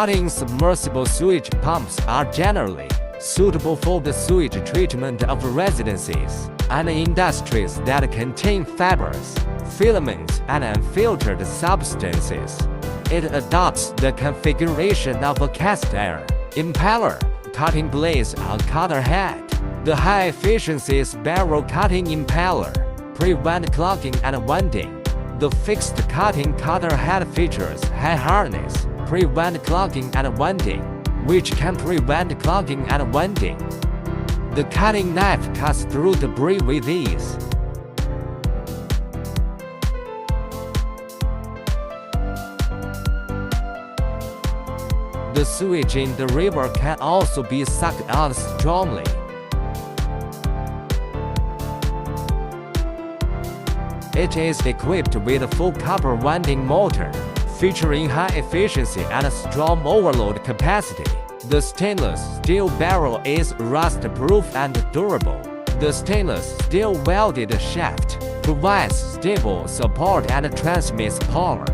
Cutting submersible sewage pumps are generally suitable for the sewage treatment of residences and industries that contain fibers, filaments, and unfiltered substances. It adopts the configuration of a cast iron impeller, cutting blades on cutter head. The high-efficiency barrel cutting impeller prevents clogging and winding. The fixed cutting cutter head features high hardness, prevent clogging and winding, which can prevent clogging and winding. The cutting knife cuts through debris with ease. The sewage in the river can also be sucked out strongly. It is equipped with a full copper winding motor, featuring high efficiency and strong overload capacity. The stainless steel barrel is rust-proof and durable. The stainless steel welded shaft provides stable support and transmits power.